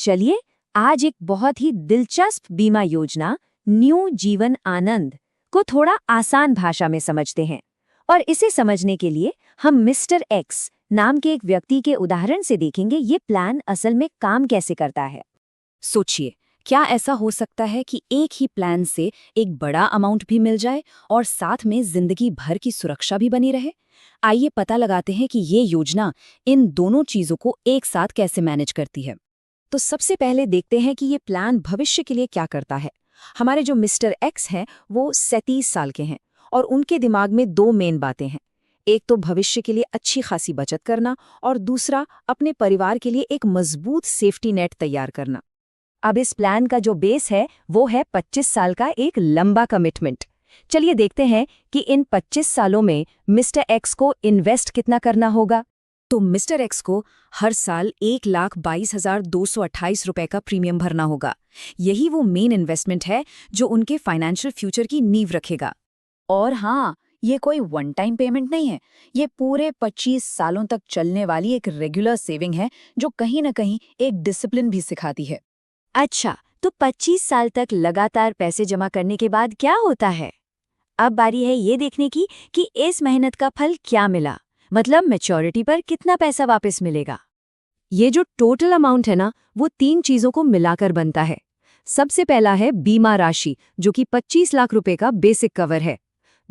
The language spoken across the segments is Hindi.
चलिए आज एक बहुत ही दिलचस्प बीमा योजना न्यू जीवन आनंद को थोड़ा आसान भाषा में समझते हैं। और इसे समझने के लिए हम मिस्टर एक्स नाम के एक व्यक्ति के उदाहरण से देखेंगे ये प्लान असल में काम कैसे करता है। सोचिए, क्या ऐसा हो सकता है कि एक ही प्लान से एक बड़ा अमाउंट भी मिल जाए और साथ में जिंदगी भर की सुरक्षा भी बनी रहे? आइए पता लगाते हैं कि ये योजना इन दोनों चीजों को एक साथ कैसे मैनेज करती है। तो सबसे पहले देखते हैं कि ये प्लान भविष्य के लिए क्या करता है। हमारे जो मिस्टर एक्स हैं वो 37 साल के हैं और उनके दिमाग में दो मेन बातें हैं। एक तो भविष्य के लिए अच्छी खासी बचत करना और दूसरा अपने परिवार के लिए एक मजबूत सेफ्टी नेट तैयार करना। अब इस प्लान का जो बेस है वो है 25 साल का एक लंबा कमिटमेंट। चलिए देखते हैं कि इन 25 सालों में मिस्टर एक्स को इन्वेस्ट कितना करना होगा। तो मिस्टर एक्स को हर साल 1,22,228 रुपए का प्रीमियम भरना होगा। यही वो मेन इन्वेस्टमेंट है जो उनके फाइनेंशियल फ्यूचर की नींव रखेगा। और हाँ, ये कोई वन टाइम पेमेंट नहीं है। ये पूरे 25 सालों तक चलने वाली एक रेगुलर सेविंग है जो कहीं न कहीं एक डिसिप्लिन भी सिखाती है। अच्छा, तो 25 साल तक लगातार पैसे जमा करने के बाद क्या होता है? अब बारी है ये देखने की कि इस मेहनत का फल क्या मिला, मतलब मैच्योरिटी पर कितना पैसा वापस मिलेगा। ये जो टोटल अमाउंट है ना, वो 3 चीजों को मिलाकर बनता है। सबसे पहला है बीमा राशि, जो कि 25 लाख रुपए का बेसिक कवर है।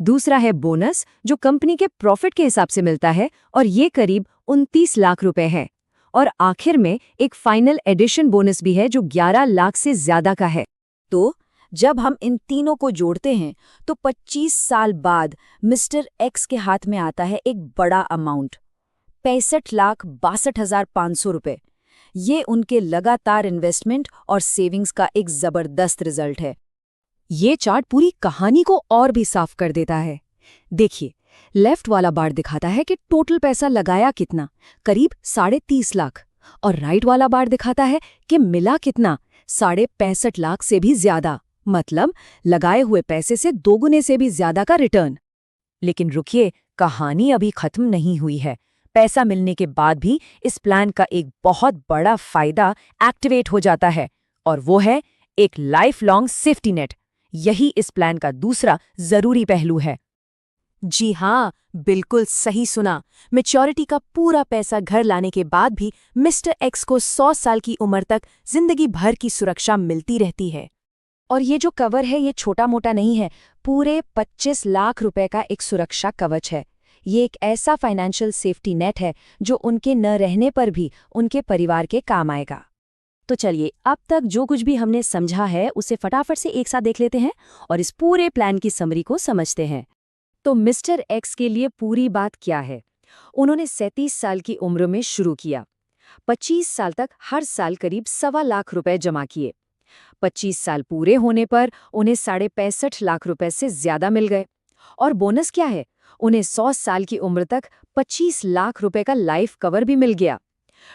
दूसरा है बोनस, जो कंपनी के प्रॉफिट के हिसाब से मिलता है और ये करीब 29 लाख रुपए है। और आखिर में एक फाइनल एडिशन बोनस भी है जो 11 लाख से ज्यादा का है। तो जब हम इन तीनों को जोड़ते हैं तो 25 साल बाद मिस्टर एक्स के हाथ में आता है एक बड़ा अमाउंट, 65,62,500 रुपए। ये उनके लगातार इन्वेस्टमेंट और सेविंग्स का एक जबरदस्त रिजल्ट है। ये चार्ट पूरी कहानी को और भी साफ कर देता है। देखिए, लेफ्ट वाला बार दिखाता है कि टोटल पैसा लगाया कितना, करीब 30.5 लाख, और राइट वाला बार दिखाता है कि मिला कितना, 65.5 लाख से भी ज्यादा, मतलब लगाए हुए पैसे से दोगुने से भी ज्यादा का रिटर्न। लेकिन रुकिए, कहानी अभी खत्म नहीं हुई है। पैसा मिलने के बाद भी इस प्लान का एक बहुत बड़ा फायदा एक्टिवेट हो जाता है, और वो है एक लाइफ लॉन्ग सेफ्टी नेट। यही इस प्लान का दूसरा जरूरी पहलू है। जी हाँ, बिल्कुल सही सुना। मैच्योरिटी का पूरा पैसा घर लाने के बाद भी मिस्टर एक्स को 100 साल की उम्र तक जिंदगी भर की सुरक्षा मिलती रहती है। और ये जो कवर है ये छोटा मोटा नहीं है, पूरे 25 लाख रुपए का एक सुरक्षा कवच है। ये एक ऐसा फाइनेंशियल सेफ्टी नेट है जो उनके न रहने पर भी उनके परिवार के काम आएगा। तो चलिए, अब तक जो कुछ भी हमने समझा है उसे फटाफट से एक साथ देख लेते हैं और इस पूरे प्लान की समरी को समझते हैं। तो मिस्टर एक्स के लिए पूरी बात क्या है? उन्होंने 37 साल की उम्र में शुरू किया। 25 साल तक हर साल करीब 1.25 लाख रुपए जमा किए। 25 साल पूरे होने पर उन्हें 65.5 लाख रुपए से ज्यादा मिल गए। और बोनस क्या है? उन्हें 100 साल की उम्र तक 25 लाख रुपए का लाइफ कवर भी मिल गया।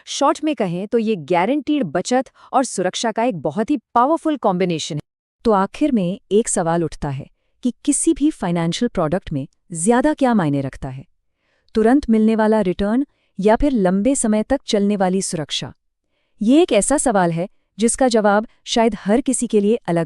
शॉर्ट में कहें तो ये गारंटीड बचत और सुरक्षा का एक बहुत ही पावरफुल कॉम्बिनेशन है। तो आखिर में एक सवाल उठता है कि किसी भी फाइनेंशियल प्रोडक्ट में ज्यादा क्या मायने रखता है, तुरंत मिलने वाला रिटर्न या फिर लंबे समय तक चलने वाली सुरक्षा? ये एक ऐसा सवाल है जिसका जवाब शायद हर किसी के लिए अलग